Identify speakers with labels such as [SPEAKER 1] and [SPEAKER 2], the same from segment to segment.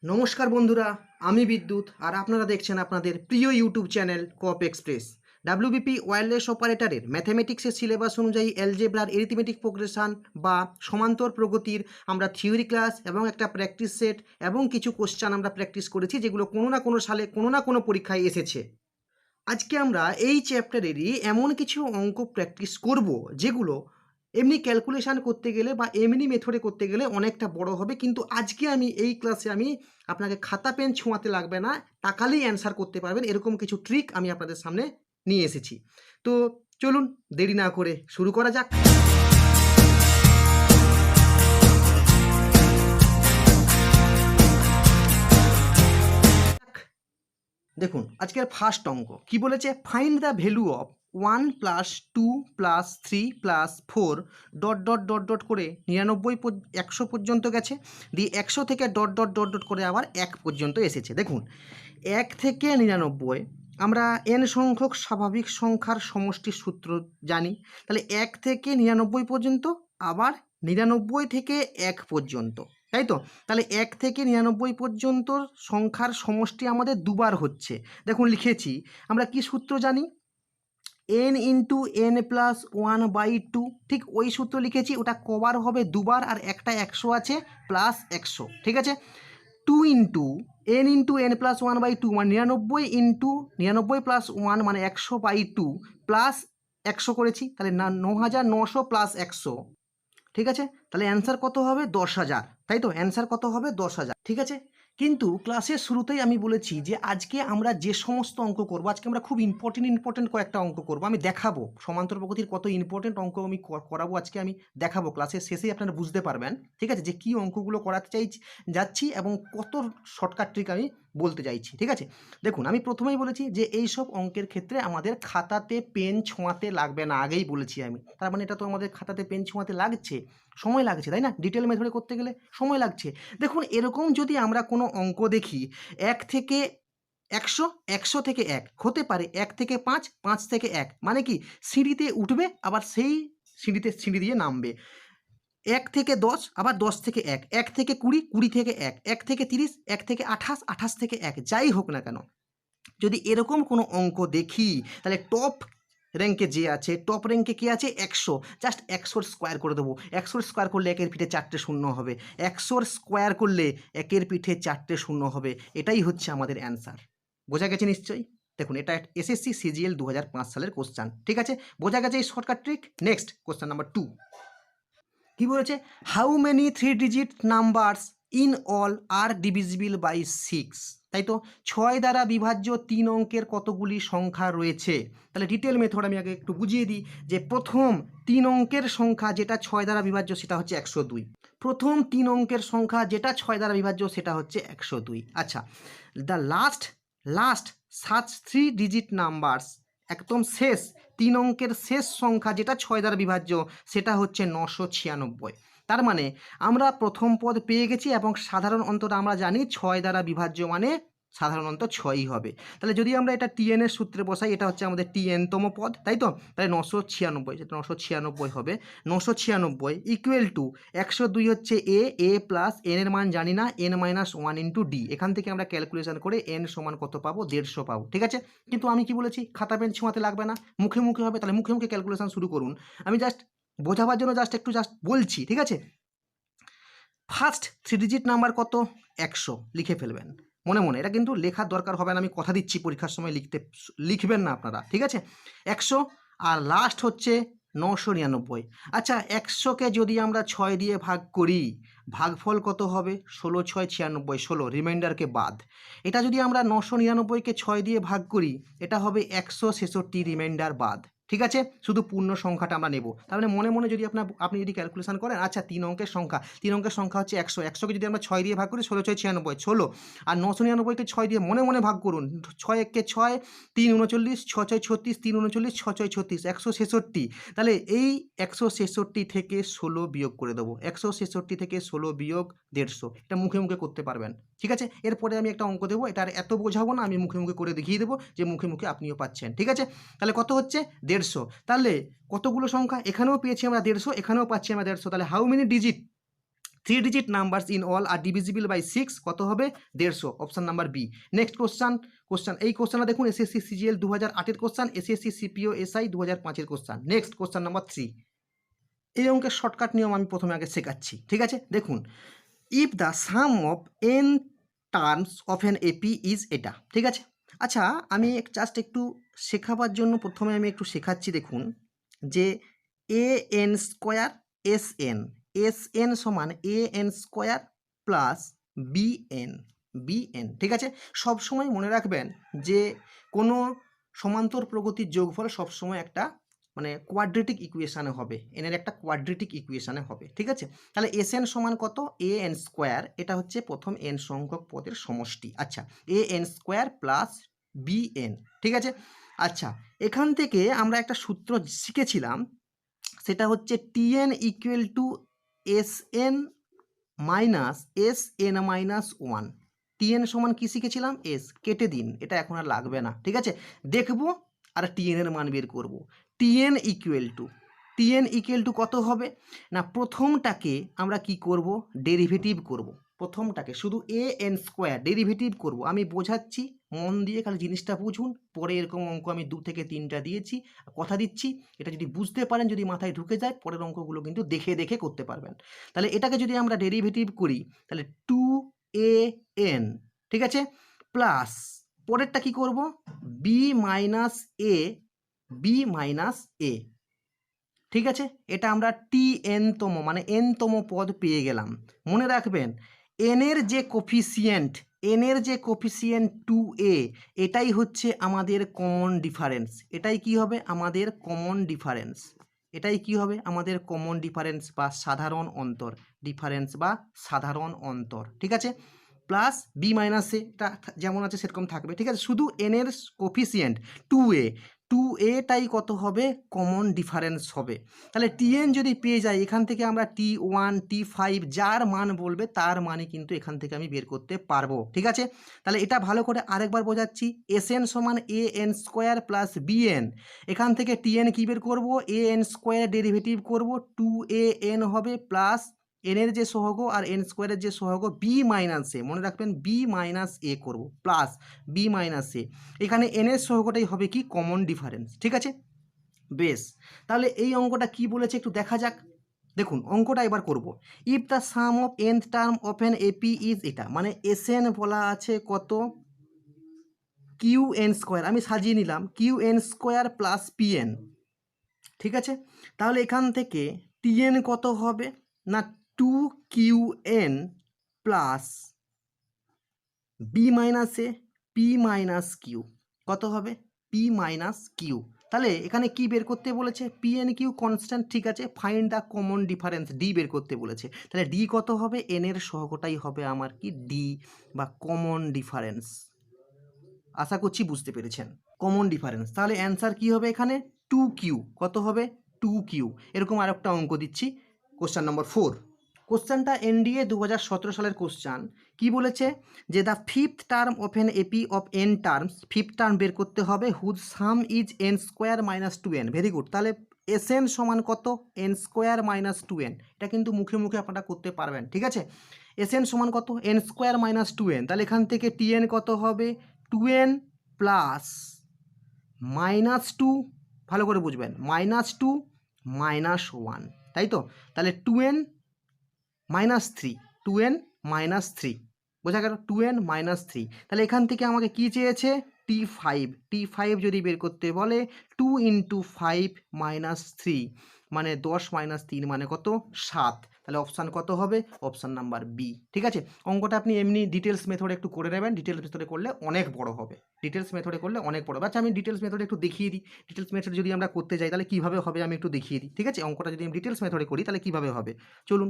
[SPEAKER 1] নমস্কার বন্ধুরা, আমি বিদ্যুৎ আর আপনারা দেখছেন আপনাদের প্রিয় ইউটিউব চ্যানেল কপ এক্সপ্রেস। ডাব্লিউবিপি ওয়্যারলেস অপারেটরের ম্যাথামেটিক্সের সিলেবাস অনুযায়ী অ্যালজেব্রার এরিথমেটিক প্রোগ্রেশন বা সমান্তর প্রগতির আমরা থিওরি ক্লাস এবং একটা প্র্যাকটিস সেট এবং কিছু কোশ্চেন আমরা প্র্যাকটিস করেছি, যেগুলো কোনো না কোনো সালে কোনো না কোনো পরীক্ষায় এসেছে। আজকে আমরা এই চ্যাপ্টারেরই এমন কিছু অঙ্ক প্র্যাকটিস করব যেগুলো এমনি ক্যালকুলেশন করতে গেলে বা এমনি মেথডে করতে গেলে অনেকটা বড় হবে, কিন্তু আজকে আমি এই ক্লাসে আপনাকে খাতা পেন ছোঁয়াতে লাগবে না, তাকালেই অ্যান্সার করতে পারবেন এরকম কিছু ট্রিক আমি আপনাদের সামনে নিয়ে এসেছি। তো চলুন দেরি না করে শুরু করা যাক। দেখুন আজকের ফার্স্ট অঙ্ক কি বলেছে, find the value of 1 + 2 + 3 + 4 dot dot dot dot করে 99 100 পর্যন্ত গেছে, দিয়ে 100 থেকে ডট ডট ডট ডট করে আবার 1 পর্যন্ত এসেছে। দেখুন 1 থেকে 99 আমরা n সংখ্যক স্বাভাবিক সংখ্যার সমষ্টির সূত্র জানি, তাহলে 1 থেকে 99 পর্যন্ত আবার 99 থেকে 1 পর্যন্ত, তাই তো? তাহলে 1 থেকে 99 পর্যন্ত সংখ্যার সমষ্টি আমাদের দুবার হচ্ছে। দেখুন লিখেছি, আমরা কি সূত্র জানি, n ইন্টু n প্লাস 1/2, ঠিক ওই সূত্র লিখেছি, ওটা কবার হবে দুবার, আর একটা 100 আছে প্লাস 100, ঠিক আছে। 2 ইন্টু n প্লাস 1/2 মানে 99 ইন্টু 99 প্লাস 1 মানে 100/2 প্লাস 100 করেছি, তাহলে 9900 প্লাস 100, ঠিক আছে। তাহলে অ্যান্সার কত হবে? 10,000, তাই তো? অ্যান্সার কত হবে? 10,000, ঠিক আছে। কিন্তু ক্লাসের শুরুতেই আমি বলেছি যে আজকে আমরা যে সমস্ত অঙ্ক করবো, আজকে আমরা খুব ইম্পর্টেন্ট কয়েকটা অঙ্ক করবো। আমি দেখাবো সমান্তর প্রগতির কত ইম্পর্টেন্ট অঙ্ক আমি করাবো, আজকে আমি দেখাবো। ক্লাসের শেষেই আপনারা বুঝতে পারবেন, ঠিক আছে, যে কী অঙ্কগুলো করাতে যাচ্ছি এবং কত শর্টকাট ট্রিক আমি বলতে চাইছি, ঠিক আছে। দেখুন আমি প্রথমেই বলেছি যে এই সব অঙ্কের ক্ষেত্রে আমাদের খাতাতে পেন ছোঁয়াতে লাগবে না, আগেই বলেছি আমি। তার মানে এটা তো আমাদের খাতাতে পেন ছোঁয়াতে লাগছে, সময় লাগছে, তাই না? ডিটেল মেথডে করতে গেলে সময় লাগছে। দেখুন এরকম যদি আমরা কোনো অঙ্ক দেখি, 1 থেকে 100, 100 থেকে 1 হতে পারে, 1 থেকে 5, 5 থেকে 1, মানে কি সিঁড়িতে উঠবে আবার সেই সিঁড়ি দিয়ে নামবে। 1 থেকে 10 আবার 10 থেকে 1, 1 থেকে 20, 20 থেকে 1, 1 থেকে 30, 1 থেকে 28, 28 থেকে 1, যাই হোক না কেন, যদি এরকম কোনো অঙ্ক দেখি, তাহলে টপ র্যাঙ্কে যে আছে, টপ র্যাঙ্কে কে আছে? 100, জাস্ট 100 স্কোয়ার করে দেবো। 100 স্কোয়ার করলে একের পিঠে 4টে শূন্য হবে, 100 স্কোয়ার করলে একের পিঠে 4টে শূন্য হবে। এটাই হচ্ছে আমাদের অ্যান্সার। বোঝা গেছে নিশ্চয়ই? দেখুন এটা এসএসসি সিজিএল 2005 সালের কোশ্চান, ঠিক আছে। বোঝা গেছে এই shortcut trick. Next question number 2 কি বলেছে, how many 3 digit numbers in all are divisible by 6, তাই তো? 6 দ্বারা বিভাজ্য 3 অঙ্কের কতগুলি সংখ্যা রয়েছে? তাহলে ডিটেল মেথড আমি আগে একটু বুঝিয়ে দিই, যে প্রথম 3 অঙ্কের সংখ্যা যেটা 6 দ্বারা বিভাজ্য সেটা হচ্ছে 102। প্রথম 3 অঙ্কের সংখ্যা যেটা 6 দ্বারা বিভাজ্য সেটা হচ্ছে 102। আচ্ছা, the last such 3 digit numbers, একদম শেষ 3 অঙ্কের শেষ সংখ্যা যেটা 6 দ্বারা বিভাজ্য সেটা হচ্ছে 996। তার মানে আমরা প্রথম পদ পেয়ে গেছি, এবং সাধারণ অন্তটা আমরা জানি 6 দ্বারা বিভাজ্য মানে সাধারণত 6ই হবে। তাহলে যদি আমরা এটা টিএন এর সূত্রে বসাই, এটা হচ্ছে আমাদের টিএনতম পদ, তাই তো? তাহলে 996, যেটা 996 হবে, 996 ইকুয়াল টু 102 হচ্ছে এ প্লাস এন এর মান জানি না, n-1 ইন্টু ডি। এখান থেকে আমরা ক্যালকুলেশন করে n সমান কত পাবো? 150 পাবো, ঠিক আছে। কিন্তু আমি কি বলেছি, খাতা পেন ছোঁয়াতে লাগবে না, মুখে মুখে হবে। তাহলে মুখে মুখে ক্যালকুলেশন শুরু করুন। আমি জাস্ট বোঝাবার জন্য একটু বলছি, ঠিক আছে। ফার্স্ট 3 ডিজিট নাম্বার কত? 100 লিখে ফেলবেন মনে মনে, এটা কিন্তু লেখার দরকার হবে না, আমি কথা দিচ্ছি পরীক্ষার সময় লিখবেন না আপনারা, ঠিক আছে। 100 আর লাস্ট হচ্ছে 999। আচ্ছা 100কে যদি আমরা 6 দিয়ে ভাগ করি, ভাগফল কত হবে? 16 6 96, 16 রিমাইন্ডারকে বাদ। এটা যদি আমরা 999কে 6 দিয়ে ভাগ করি, এটা হবে 166 রিমাইন্ডার বাদ, ঠিক আছে। শুধু পূর্ণ সংখ্যাটা আমরা নেব। তার মানে মনে মনে যদি আপনি যদি ক্যালকুলেশন করেন, আচ্ছা 3 অঙ্কের সংখ্যা হচ্ছে 100, 100কে যদি আমরা 6 দিয়ে ভাগ করি, 16 6 96, 16, আর 999কে 6 দিয়ে মনে মনে ভাগ করুন, 6 1কে 6, 3 39, 6 6 36, 3 39, 6 6 36, 166। তাহলে এই 166 থেকে 16 বিয়োগ করে দেবো, 166 থেকে 16 বিয়োগ 150, এটা মুখে মুখে করতে পারবেন, ঠিক আছে। এরপরে আমি একটা অঙ্ক দেবো, এটা আর এত বোঝাবো না, আমি মুখে মুখে করে দেখিয়ে দেবো, যে মুখে মুখে আপনিও পাচ্ছেন, ঠিক আছে। তাহলে কত হচ্ছে? 150। তাহলে কতগুলো সংখ্যা? এখানেও পেয়েছি আমরা 150, এখানেও পাচ্ছি আমরা 150। তাহলে how many digit 3 digit numbers in all are divisible by 6 কত হবে 150, option number B. Next question এই কোশ্চানটা দেখুন এসএসসি সিজিএল 2008-এর কোশ্চান, এসএসসি সিপিও এসআই 2005-এর কোশ্চান। নেক্সট কোশ্চান নাম্বার 3, এই অঙ্কের শর্টকাট নিয়ম আমি প্রথমে আগে শেখাচ্ছি, ঠিক আছে। দেখুন, if the sum of n terms of an AP is এটা, ঠিক আছে। আচ্ছা, আমি জাস্ট একটু শেখাবার জন্য প্রথমে আমি একটু শেখাচ্ছি। দেখুন যে A N square S N সমান A N square plus B N, ঠিক আছে। সবসময় মনে রাখবেন যে কোনো সমান্তর প্রগতির যোগফল সবসময় একটা মানে কোয়াড্রেটিক ইকুয়েশানে হবে, এনের একটা কোয়াড্রেটিক ইকুয়েশানে হবে, ঠিক আছে। তাহলে এস এন সমান কত, এ এন স্কোয়ার, এটা হচ্ছে প্রথম এন সংখ্যক পদের সমষ্টি। আচ্ছা, a N square plus B N, ঠিক আছে। আচ্ছা, এখান থেকে আমরা একটা সূত্র শিখেছিলাম, সেটা হচ্ছে t n equal to s n minus s n minus 1। T n সমান কি শিখেছিলাম, এস, কেটে দিন, এটা এখন আর লাগবে না, ঠিক আছে। দেখবো আর টিএন এর মান বের করবো। টিএন ইকুয়াল টু কত হবে না, প্রথমটাকে আমরা কি করব, ডেরিভেটিভ করব। প্রথমটাকে শুধু এ এন স্কোয়ার ডেরিভেটিভ করব। আমি বোঝাচ্ছি, মন দিয়ে খালি জিনিসটা বুঝুন। পরে এরকম অঙ্ক আমি 2 থেকে 3টা দিয়েছি, কথা দিচ্ছি এটা যদি বুঝতে পারেন, যদি মাথায় ঢুকে যায়, পরের অঙ্কগুলো কিন্তু দেখে দেখে করতে পারবেন। তাহলে এটাকে যদি আমরা ডেরিভেটিভ করি তাহলে 2an, ঠিক আছে, প্লাস পরেরটা কি করব, বি মাইনাস এ, ঠিক আছে। এটা আমরা টি এনতম মানে এনতম পদ পেয়ে গেলাম। মনে রাখবেন এনের যে কোফিসিয়েন্ট 2a, এটাই হচ্ছে আমাদের কমন ডিফারেন্স। এটাই কি হবে আমাদের কমন ডিফারেন্স বা সাধারণ অন্তর, ঠিক আছে। প্লাস বি মাইনাস এটা যেমন আছে সেরকম থাকবে, ঠিক আছে। শুধু এনের কোফিসিয়েন্ট 2a টাই কত হবে, কমন ডিফারেন্স হবে। তাহলে টিএন যদি পেয়ে যাই, এখান থেকে আমরা T1 T5 যার মান বলবে তার মানে কিন্তু এখান থেকে আমি বের করতে পারবো, ঠিক আছে। তাহলে এটা ভালো করে আরেকবার বোঝাচ্ছি, এস এন সমান A N square plus B n. এখান থেকে টিএন কি বের করবো, এ এন স্কোয়ার ডেরিভেটিভ করবো, 2an হবে প্লাস এনের যে সহগ আর এন স্কোয়ারের যে সহগ বি মাইনাস এ, মনে রাখবেন বি মাইনাস এ করবো, প্লাস বি মাইনাস এ। এখানে এনের সহগটাই হবে কি, কমন ডিফারেন্স, ঠিক আছে। বেশ, তাহলে এই অঙ্কটা কি বলেছে একটু দেখা যাক। দেখুন অঙ্কটা এবার করব। If the sum of nth term of an AP is এটা, মানে এস এন বলা আছে কত, কিউ এন স্কোয়ার, আমি সাজিয়ে নিলাম q n square plus p n, ঠিক আছে। তাহলে এখান থেকে টিএন কত হবে না, 2qn plus b minus a p minus q, কত হবে পি মাইনাস কিউ। তাহলে এখানে কি বের করতে বলেছে, পি এন কিউ কনস্ট্যান্ট, ঠিক আছে। Find the common difference, D বের করতে বলেছে। তাহলে ডি কত হবে, এন এর সহগটাই হবে আমার কি ডি বা কমন ডিফারেন্স। আশা করছি বুঝতে পেরেছেন, কমন ডিফারেন্স। তাহলে অ্যান্সার কি হবে এখানে, 2q, কত হবে 2q। এরকম আরেকটা অঙ্ক দিচ্ছি, কোশ্চেন নম্বর 4। কোশ্চেনটা এনডিএ 2017 সালের কোশ্চেন। কি বলেছে যে the fifth term of an AP of n terms, fifth term বের করতে হবে, whose sum is n square minus 2n। Very good. তাহলে এস এন সমান কত, এন স্কোয়ার মাইনাস 2n। এটা কিন্তু মুখে মুখে আপনারা করতে পারবেন, ঠিক আছে। এস এন সমান কত, এন স্কোয়ার মাইনাস 2n। তাহলে এখান থেকে টিএন কত হবে, 2n প্লাস মাইনাস 2, ভালো করে বুঝবেন, -2 -1, তাই তো। তাহলে 2n মাইনাস 3, বোঝা গেল, 2n মাইনাস 3। তাহলে এখান থেকে আমাকে কি চেয়েছে, T5 যদি বের করতে বলে 2 × 5 - 3 মানে 10 - 3 মানে কত, 7। তাহলে অপশান কত হবে, অপশান নাম্বার বি, ঠিক আছে। অঙ্কটা আপনি এমনি ডিটেলস মেথডে একটু করে নেবেন, ডিটেলস মেথডে করলে অনেক বড় হবে, আচ্ছা আমি ডিটেলস মেথডে একটু দেখিয়ে দিই। ডিটেলস মেথড যদি আমরা করতে যাই তাহলে কীভাবে হবে আমি একটু দেখিয়ে দিই, ঠিক আছে। অঙ্কটা যদি আমি ডিটেলস মেথডে করি তাহলে কীভাবে হবে চলুন।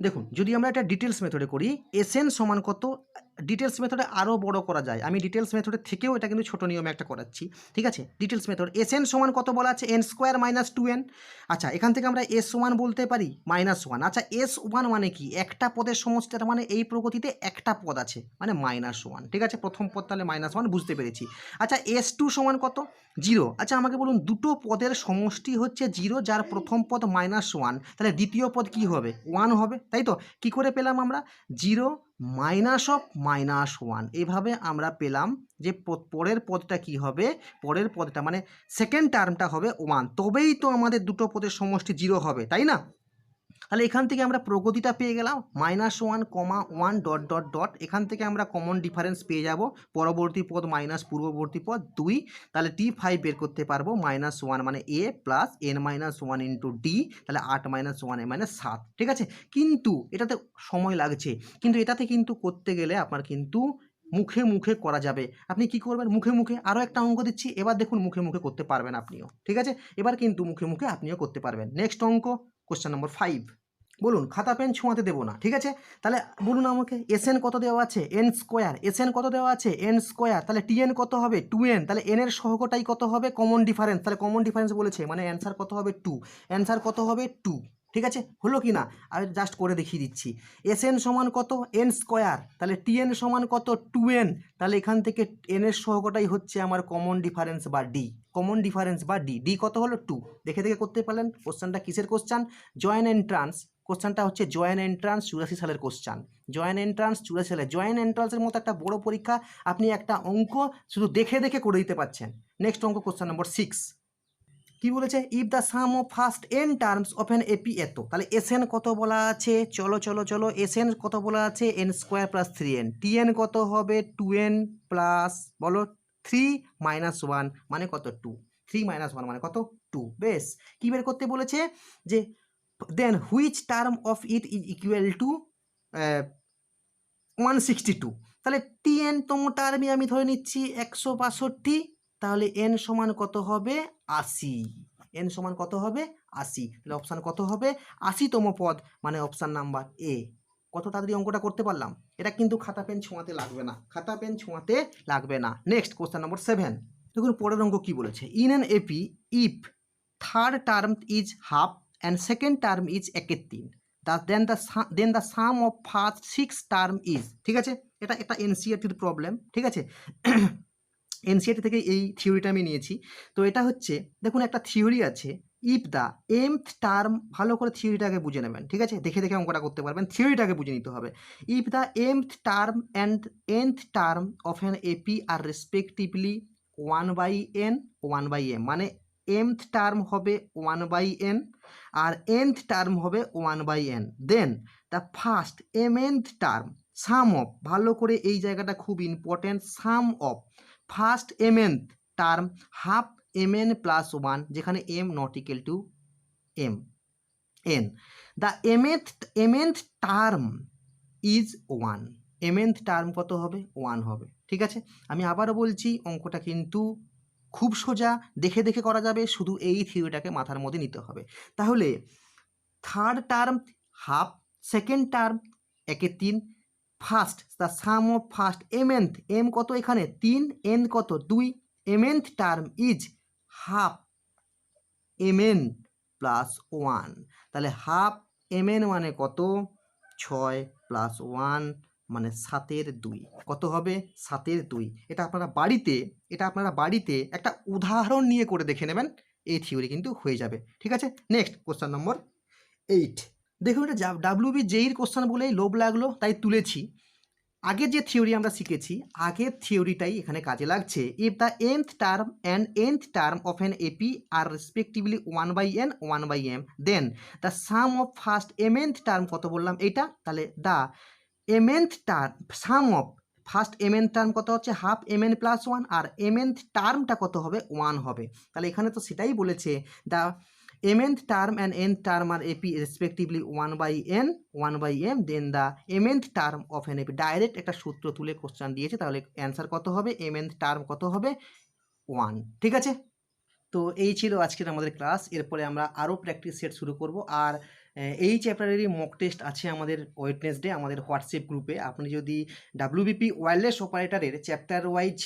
[SPEAKER 1] দেখুন যদি আমরা এটা ডিটেলস মেথডে করি, এস এন সমান কত, ডিটেলস মেথডে আরও বড় করা যায়, আমি ডিটেলস মেথডের থেকেও এটা কিন্তু ছোটো নিয়মে একটা করাচ্ছি, ঠিক আছে। ডিটেলস মেথড এসএন সমান কত বলা আছে, এন স্কোয়ার মাইনাস 2n। আচ্ছা, এখান থেকে আমরা এস ওয়ান বলতে পারি -1। আচ্ছা, এস ওয়ান মানে কি, একটা পদের সমষ্টি, তার মানে এই প্রগতিতে একটা পদ আছে মানে -1, ঠিক আছে। প্রথম পদ তাহলে -1 বুঝতে পেরেছি। আচ্ছা, এস টু সমান কত, 0। আচ্ছা, আমাকে বলুন দুটো পদের সমষ্টি হচ্ছে 0, যার প্রথম পদ -1, তাহলে দ্বিতীয় পদ কি হবে, 1 হবে, তাই তো। কি করে পেলাম আমরা, 0 -1, এভাবে আমরা পেলাম যে পরের পদটা কি হবে, পরের পদটা মানে সেকেন্ড টার্মটা হবে 1, তবেই তো আমাদের দুটো পদের সমষ্টি 0 হবে, তাই না। তাহলে এখান থেকে আমরা প্রগতিটা পেয়ে গেলাম -1, 1 ... এখান থেকে আমরা কমন ডিফারেন্স পেয়ে যাব, পরবর্তী পদ মাইনাস পূর্ববর্তী পদ 2, তাহলে t5 বের করতে পারবো, -1 মানে a plus n-1 into d, তাহলে 8 - 1 -7, ঠিক আছে। কিন্তু এটাতে সময় লাগছে, কিন্তু এটাতে কিন্তু করতে গেলে আপনার কিন্তু মুখে মুখে করা যাবে। আপনি কি করবেন, মুখে মুখে আরও একটা অঙ্ক দিচ্ছি, এবার দেখুন মুখে মুখে করতে পারবেন আপনিও, ঠিক আছে। এবার কিন্তু মুখে মুখে আপনিও করতে পারবেন। নেক্সট অঙ্ক, কোশ্চেন নম্বর 5। বলুন, খাতা পেন ছোঁয়াতে দেবো না, ঠিক আছে। তাহলে বলুন আমাকে, এসএন কত দেওয়া আছে, এন স্কোয়ার, এসএন কত দেওয়া আছে, এন স্কোয়ার, তাহলে টিএন কত হবে, 2n, তাহলে এন এর সহগটাই কত হবে, কমন ডিফারেন্স, তাহলে কমন ডিফারেন্স বলেছে মানে অ্যান্সার কত হবে 2, অ্যান্সার কত হবে 2, ঠিক আছে। হলো কি না, আমি জাস্ট করে দেখিয়ে দিচ্ছি। এসএন সমান কত, এন স্কোয়ার, তাহলে টিএন সমান কত 2n, তাহলে এখান থেকে এন এর সহগটাই হচ্ছে আমার কমন ডিফারেন্স বা ডি, কমন ডিফারেন্স বা ডি, ডি কত হলো 2। দেখে দেখে করতে পারলেন। কোশ্চেনটা কিসের কোশ্চেন, জয়েন্ট এন্ট্রান্স, কোশ্চেনটা হচ্ছে জয়েন্ট এন্ট্রান্স 84 সালের কোশ্চেন, জয়েন্ট এন্ট্রান্স 84 সালের। জয়েন্ট এন্ট্রান্সের মতো একটা বড় পরীক্ষা, আপনি একটা অঙ্ক শুধু দেখে দেখে করে দিতে পারছেন। নেক্সট অঙ্ক, কোশ্চেন নম্বর 6। কি বলেছে, if the sum of first n terms of an AP এত, তাহলে এসএন কত বলা আছে, চলো চলো চলো, এসএন কত বলা আছে, n square plus 3n, TN কত হবে 2n প্লাস বলো 3 - 1 মানে কত 2, 3 - 1 মানে কত 2। বেশ, কি বের করতে বলেছে, যে then which term of it is equal to 162, তাহলে টিএন তম টার্মে আমি ধরে নিচ্ছি 162, তাহলে এন সমান কত হবে 80, এন সমান কত হবে 80, তাহলে অপশান কত হবে 80তম পদ, মানে অপশান নাম্বার এ। কত তাড়াতাড়ি অঙ্কটা করতে পারলাম, এটা কিন্তু খাতা পেন ছোঁয়াতে লাগবে না, খাতা পেন ছোঁয়াতে লাগবে না। Next, question number 7। দেখুন পরের অঙ্ক কি বলেছে, in an AP if third term is half and second term is 1/3, then the sum of first 6 term is, ঠিক আছে। এটা একটা এনসিইআরটির প্রবলেম, ঠিক আছে। এনসিইআরটি থেকে এই থিওরিটা আমি নিয়েছি। তো এটা হচ্ছে, দেখুন একটা থিওরি আছে, ইফ দ্য mth টার্ম, ভালো করে থিওরিটাকে বুঝে নেবেন, ঠিক আছে, দেখে দেখে অঙ্কটা করতে পারবেন, থিওরিটাকে বুঝে নিতে হবে। If the mth term and nth term of an AP are respectively 1/n 1/m, মানে mth টার্ম হবে 1/n আর nth টার্ম হবে 1/n, then the first mnth term sum of, ভালো করে এই জায়গাটা খুব important, sum of first mnth term half mn plus 1, যেখানে m not equal to m n, the mnth term is 1, mnth term কত হবে 1 হবে, ঠিক আছে। আমি আবারও বলছি, অঙ্কটা কিন্তু খুব সোজা, দেখে দেখে করা যাবে, শুধু এই থিওরিটাকে মাথার মধ্যে নিতে হবে। তাহলে third term half, second term 1/3, first the sum of first mnth, m কত এখানে 3, n কত 2, mnth term is half mn plus 1, তাহলে হাফ mn মানে কত 6 প্লাস 1 মানে 7/2, কত হবে 7/2। এটা আপনারা বাড়িতে একটা উদাহরণ নিয়ে করে দেখে নেবেন, এই থিওরি কিন্তু হয়ে যাবে, ঠিক আছে। নেক্সট, কোশ্চেন নম্বর 8। দেখুন, এটা ডাব্লিউবি জেইর কোশ্চেন বলেই লোভ লাগলো তাই তুলেছি। আগের যে থিওরি আমরা শিখেছি, আগের থিওরিটাই এখানে কাজে লাগছে। If the nth term and nth term of an AP are respectively 1/n 1/m, then the sum of first mnth term কত বললাম এইটা, তাহলে the mnth term sum of first mnth term কত হচ্ছে হাফ mn প্লাস 1, আর mnth টার্মটা কত হবে 1 হবে, তাহলে এখানে তো সেটাই বলেছে, the mnth term and nth term are AP respectively 1/n 1/m, then the mnth term of an AP, direct একটা সূত্র তুলে কোশ্চেন দিয়েছে, তাহলে অ্যান্সার কত হবে, mnth টার্ম কত হবে 1, ঠিক আছে। তো এই ছিল আজকের আমাদের ক্লাস, এরপরে আমরা আরও প্র্যাকটিস সেট শুরু করব। আর এই চ্যাপ্টারেরই মক টেস্ট আছে আমাদের ওয়েডনেসডে আমাদের হোয়াটসঅ্যাপ গ্রুপে। আপনি যদি ডাব্লিউবিপি ওয়্যারলেস অপারেটরের চ্যাপ্টার ওয়াইজ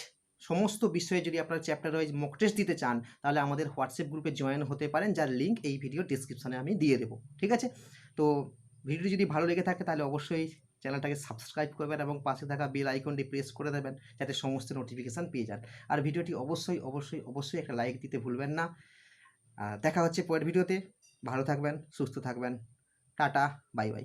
[SPEAKER 1] সমস্ত বিষয়ে যদি আপনারা চ্যাপ্টার ওয়াইজ মক টেস্ট দিতে চান, তাহলে আমাদের হোয়াটসঅ্যাপ গ্রুপে জয়েন হতে পারেন, যার লিঙ্ক এই ভিডিও ডিসক্রিপশানে আমি দিয়ে দেবো। ঠিক আছে? তো ভিডিওটি যদি ভালো লেগে থাকে তাহলে অবশ্যই চ্যানেলটাকে সাবস্ক্রাইব করবেন এবং পাশে থাকা বেল আইকনটি প্রেস করে দেবেন, যাতে সমস্ত নোটিফিকেশান পেয়ে যান। আর ভিডিওটি অবশ্যই অবশ্যই অবশ্যই একটা লাইক দিতে ভুলবেন না। দেখা হচ্ছে পরের ভিডিওতে। ভালো থাকবেন, সুস্থ থাকবেন। Tata, bye bye.